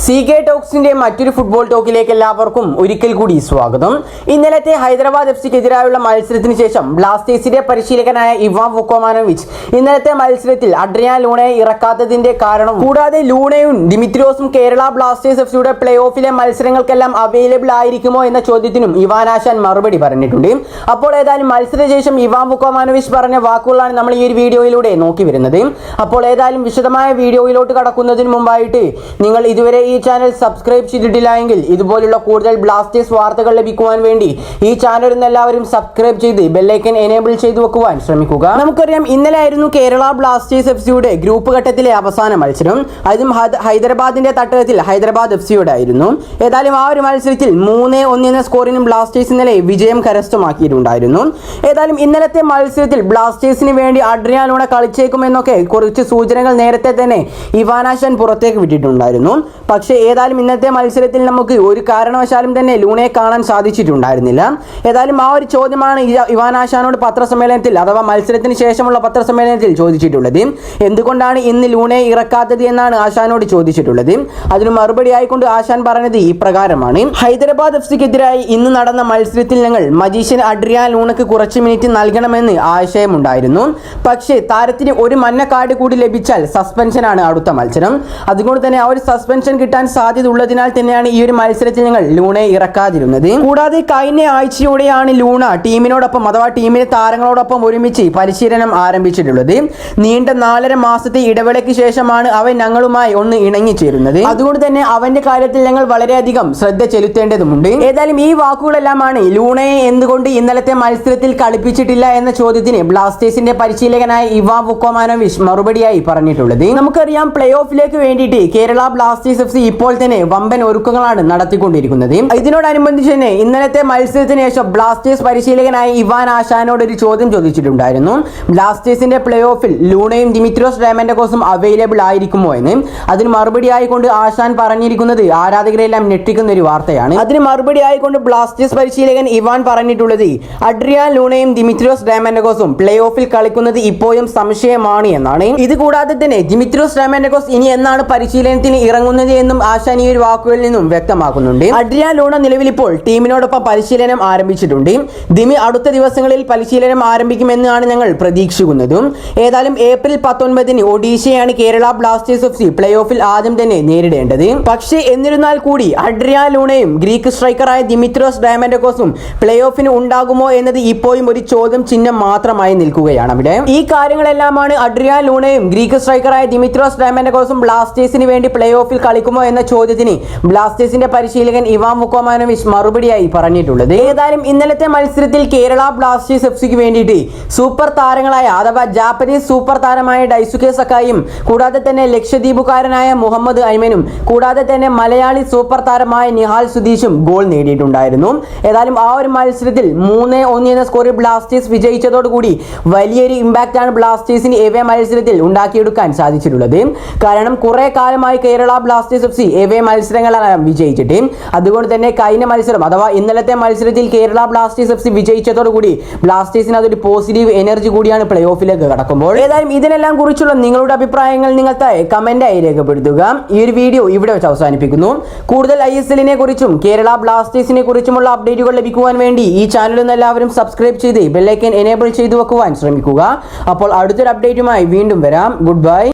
CK ടോക്സിന്റെ മറ്റൊരു football ടോക്കിലേക്ക് എല്ലാവർക്കും ഒരിക്കൽ കൂടി സ്വാഗതം. ഇന്നലത്തെ ഹൈദരാബാദ് എഫ്സിക്കെതിരായുള്ള മത്സരത്തിന് ശേഷം ബ്ലാസ്റ്റേഴ്സിന്റെ പരിശീലകനായ ഇവാൻ വുക്കോമാനോവിച്ച് ഇന്നലത്തെ മത്സരത്തിൽ അഡ്രിയാൻ ലൂണയെ ഇറക്കാത്തതിന്റെ കാരണം കൂടാതെ ലൂണയും ദിമിത്രിയോസും കേരള ബ്ലാസ്റ്റേഴ്സ് എഫ്സിയുടെ പ്ലേ ഓഫിലെ മത്സരങ്ങൾക്കെല്ലാം അവൈലബിൾ ആയിരിക്കുമോ എന്ന ചോദ്യത്തിനും ഇവാൻ ആശാൻ മറുപടി പറഞ്ഞിട്ടുണ്ട്. അപ്പോൾ ഏതായാലും മത്സരശേഷം ഇവാൻ വുക്കോമാനോവിച്ച് പറഞ്ഞ വാക്കുകളാണ് നമ്മൾ ഈ ഒരു വീഡിയോയിലൂടെ നോക്കി വരുന്നത്. അപ്പോൾ ഏതായാലും വിശദമായ വീഡിയോയിലോട്ട് കടക്കുന്നതിന് മുമ്പായിട്ട് നിങ്ങൾ ഇതുവരെ ഈ ചാനൽ സബ്സ്ക്രൈബ് ചെയ്തിട്ടില്ല എങ്കിൽ ഇതുപോലുള്ള കൂടുതൽ ബ്ലാസ്റ്റേഴ്സ് വാർത്തകൾ ലഭിക്കുവാൻ വേണ്ടി ഈ ചാനൽ എല്ലാവരും സബ്സ്ക്രൈബ് ചെയ്ത് ബെല്ലൈക്കൻ എനേബിൾ ചെയ്തു വെക്കുവാൻ ശ്രമിക്കുക. നമുക്കറിയാം ഇന്നലെ ആയിരുന്നു കേരള ബ്ലാസ്റ്റേഴ്സ് എഫ്സിയുടെ ഗ്രൂപ്പ് ഘട്ടത്തിലെ അവസാന മത്സരം. അതും ഹൈദരാബാദിന്റെ തട്ടകത്തിൽ ഹൈദരാബാദ് എഫ്സിയോട് ആയിരുന്നു. ഏതായാലും ആ ഒരു മത്സരത്തിൽ 3-1 എന്ന സ്കോറിനും ബ്ലാസ്റ്റേഴ്സ് ഇന്നലെ വിജയം കരസ്ഥമാക്കിയിട്ടുണ്ടായിരുന്നു. ഏതായാലും ഇന്നലത്തെ മത്സരത്തിൽ ബ്ലാസ്റ്റേഴ്സിന് വേണ്ടി അഡ്രിയാൻ ലൂണ കളിച്ചേക്കുമെന്നൊക്കെ കുറച്ച് സൂചനകൾ നേരത്തെ തന്നെ ഇവാൻ ആശാൻ പുറത്തേക്ക് വിട്ടിട്ടുണ്ടായിരുന്നു. പക്ഷേ ഏതായാലും ഇന്നത്തെ മത്സരത്തിൽ നമുക്ക് ഒരു കാരണവശാലും തന്നെ ലൂണയെ കാണാൻ സാധിച്ചിട്ടുണ്ടായിരുന്നില്ല. ഏതായാലും ആ ഒരു ചോദ്യമാണ് ഇവാൻ ആശാനോട് പത്രസമ്മേളനത്തിൽ അഥവാ മത്സരത്തിന് ശേഷമുള്ള പത്രസമ്മേളനത്തിൽ ചോദിച്ചിട്ടുള്ളത്. എന്തുകൊണ്ടാണ് ഇന്ന് ലൂണയെ ഇറക്കാത്തത് എന്നാണ് ആശാനോട് ചോദിച്ചിട്ടുള്ളത്. അതിന് മറുപടി ആയിക്കൊണ്ട് ആശാൻ പറഞ്ഞത് ഇപ്രകാരമാണ്: ഹൈദരാബാദ് എഫ്സിക്കെതിരായി ഇന്ന് നടന്ന മത്സരത്തിൽ ഞങ്ങൾ മജീഷ്യൻ അഡ്രിയാൻ ലൂണയ്ക്ക് കുറച്ച് മിനിറ്റ് നൽകണമെന്ന് ആശയമുണ്ടായിരുന്നു. പക്ഷേ താരത്തിന് ഒരു മഞ്ഞ കാർഡ് കൂടി ലഭിച്ചാൽ സസ്പെൻഷനാണ് അടുത്ത മത്സരം. അതുകൊണ്ട് തന്നെ ആ ഒരു സസ്പെൻഷൻ കിട്ടാൻ സാധ്യത ഉള്ളതിനാൽ തന്നെയാണ് ഈ ഒരു മത്സരത്തിൽ ഞങ്ങൾ ലൂണയെ ഇറക്കാതിരുന്നത്. കൂടാതെ കഴിഞ്ഞ ആഴ്ചയോടെയാണ് ലൂണ ടീമിനോടൊപ്പം അഥവാ ടീമിലെ താരങ്ങളോടൊപ്പം ഒരുമിച്ച് പരിശീലനം ആരംഭിച്ചിട്ടുള്ളത്. നീണ്ട 4.5 മാസത്തെ ഇടവേളയ്ക്ക് ശേഷമാണ് അവൻ ഞങ്ങളുമായി ഒന്ന് ഇണങ്ങിച്ചേരുന്നത്. അതുകൊണ്ട് തന്നെ അവന്റെ കാര്യത്തിൽ ഞങ്ങൾ വളരെയധികം ശ്രദ്ധ ചെലുത്തേണ്ടതുണ്ട്. ഏതായാലും ഈ വാക്കുകളെല്ലാമാണ് ലൂണയെ എന്തുകൊണ്ട് ഇന്നലത്തെ മത്സരത്തിൽ കളിപ്പിച്ചിട്ടില്ല എന്ന ചോദ്യത്തിന് ബ്ലാസ്റ്റേഴ്സിന്റെ പരിശീലകനായ ഇവാൻ വുക്കോമാനോവിച്ച് മറുപടിയായി പറഞ്ഞിട്ടുള്ളത്. നമുക്കറിയാം പ്ലേ ഓഫിലേക്ക് വേണ്ടിയിട്ട് കേരള ബ്ലാസ്റ്റേഴ്സ് എഫ്സി ഇപ്പോൾ തന്നെ വമ്പൻ ഒരുക്കങ്ങളാണ് നടത്തിക്കൊണ്ടിരിക്കുന്നത്. ഇതിനോടനുബന്ധിച്ച് തന്നെ ഇന്നലത്തെ മത്സരത്തിന് ശേഷം ബ്ലാസ്റ്റേഴ്സ് പരിശീലകനായ ഇവാൻ ആശാനോട് ഒരു ചോദ്യം ചോദിച്ചിട്ടുണ്ടായിരുന്നു. ബ്ലാസ്റ്റേഴ്സിന്റെ പ്ലേ ഓഫിൽ ലൂണയും ദിമിത്രിയോസ് ഡയമൻഡോസും അവൈലബിൾ ആയിരിക്കുമോ എന്ന്. അതിന് മറുപടി ആയിക്കൊണ്ട് ആശാൻ പറഞ്ഞിരിക്കുന്നത് ആരാധകരെല്ലാം ഞെട്ടിക്കുന്ന ഒരു വാർത്തയാണ്. അതിന് മറുപടി ആയിക്കൊണ്ട് ബ്ലാസ്റ്റേഴ്സ് പരിശീലകൻ ഇവാൻ പറഞ്ഞിട്ടുള്ളത് അഡ്രിയാൻ ലൂണയും ദിമിത്രിയോസ് ഡയമൻഡോസും പ്ലേ ഓഫിൽ കളിക്കുന്നത് ഇപ്പോഴും സംശയമാണ് എന്നാണ്. ഇത് കൂടാതെ തന്നെ ദിമിത്രിയോസ് ഡയമൻഡോസ് ഇനി എന്നാണ് പരിശീലനത്തിന് ഇറങ്ങുന്നത് എന്നും ആശാൻ ഈ ഒരു വാക്കുകളിൽ നിന്നും വ്യക്തമാക്കുന്നുണ്ട്. അഡ്രിയാൻ ലൂണ നിലവിൽ ഇപ്പോൾ ടീമിനോടൊപ്പം പരിശീലനം ആരംഭിച്ചിട്ടുണ്ട്. ദിമി അടുത്ത ദിവസങ്ങളിൽ പരിശീലനം ആരംഭിക്കുമെന്നാണ് ഞങ്ങൾ പ്രതീക്ഷിക്കുന്നതും. ഏതായാലും ഏപ്രിൽ 19 ഒഡീഷയാണ് കേരള ബ്ലാസ്റ്റേഴ്സ് എഫ്സി പ്ലേ ഓഫിൽ ആദ്യം തന്നെ നേരിടേണ്ടത്. പക്ഷേ എന്നിരുന്നാൽ കൂടി അഡ്രിയാൻ ലൂണയും ഗ്രീക്ക് സ്ട്രൈക്കറായ ദിമിത്രിയോസ് ഡയമൻഡോസും പ്ലേ ഓഫിന് ഉണ്ടാകുമോ എന്നത് ഇപ്പോഴും ഒരു ചോദ്യം ചിഹ്നം മാത്രമായി നിൽക്കുകയാണ്. അവിടെ ഈ കാര്യങ്ങളെല്ലാമാണ് അഡ്രിയാൻ ലൂണയും ഗ്രീക്ക് സ്ട്രൈക്കറായ ദിമിത്രിയോസ് ഡയമൻഡോസും ബ്ലാസ്റ്റേഴ്സിന് വേണ്ടി പ്ലേ ഓഫിൽ കളിക്കുമോ എന്ന ചോദ്യത്തിന് ബ്ലാസ്റ്റേഴ്സിന്റെ പരിശീലകൻ ഇവാൻ വുക്കോമാനോവിച്ച് മറുപടിയായി പറഞ്ഞിട്ടുള്ളത്. ഏതായാലും ഇന്നലത്തെ മത്സരത്തിൽ കേരള ബ്ലാസ്റ്റേഴ്സ് എഫ്സിക്ക് വേണ്ടിയിട്ട് സൂപ്പർ താരങ്ങളായ അഥവാ ജാപ്പനീസ് സൂപ്പർ താരമായ ഡൈസുകെ സക്കായും കൂടാതെ തന്നെ ലക്ഷദ്വീപുകാരനായ മുഹമ്മദ് ഐമനും കൂടാതെ തന്നെ മലയാളി സൂപ്പർ താരമായ നിഹാൽ സുധീഷും ഗോൾ നേടിയിട്ടുണ്ടായിരുന്നു. ഏതായാലും ആ ഒരു മത്സരത്തിൽ 3-1 എന്ന സ്കോറിൽ ബ്ലാസ്റ്റേഴ്സ് വിജയിച്ചതോടുകൂടി വലിയൊരു ഇമ്പാക്റ്റ് ആണ് ബ്ലാസ്റ്റേഴ്സിന് എവേ മത്സരത്തിൽ ഉണ്ടാക്കിയെടുക്കാൻ സാധിച്ചിട്ടുള്ളത്. കാരണം കുറെ കാലമായി കേരള ബ്ലാസ്റ്റേഴ്സ് എഫ്സി എവേ മത്സരങ്ങളെല്ലാം വിജയിച്ചിട്ട് അതുകൊണ്ട് തന്നെ കഴിഞ്ഞ മത്സരം അഥവാ ഇന്നലത്തെ മത്സരത്തിൽ കേരള ബ്ലാസ്റ്റേഴ്സ് എഫ്സി വിജയിച്ചതോടുകൂടി ബ്ലാസ്റ്റേഴ്സിന് അതൊരു പോസിറ്റീവ് എനർജി കൂടിയാണ് പ്ലേ ഓഫിലേക്ക് കടക്കുമ്പോൾ. ഏതായാലും ഇതിനെല്ലാം കുറിച്ചുള്ള നിങ്ങളുടെ അഭിപ്രായങ്ങൾ നിങ്ങൾ കമന്റായി രേഖപ്പെടുത്തുക. ഈ ഒരു വീഡിയോ ഇവിടെ വെച്ച് അവസാനിപ്പിക്കുന്നു. കൂടുതൽ ISL-നെ കുറിച്ചും കേരള ബ്ലാസ്റ്റേഴ്സിനെ കുറിച്ചുമുള്ള അപ്ഡേറ്റുകൾ ലഭിക്കുവാൻ വേണ്ടി ഈ ചാനൽ എല്ലാവരും സബ്സ്ക്രൈബ് ചെയ്ത് ബെല്ലൈക്കൻ എനേബിൾ ചെയ്തു വെക്കുവാൻ ശ്രമിക്കുക. അപ്പോൾ അടുത്തൊരു അപ്ഡേറ്റുമായി വീണ്ടും വരാം. Good bye.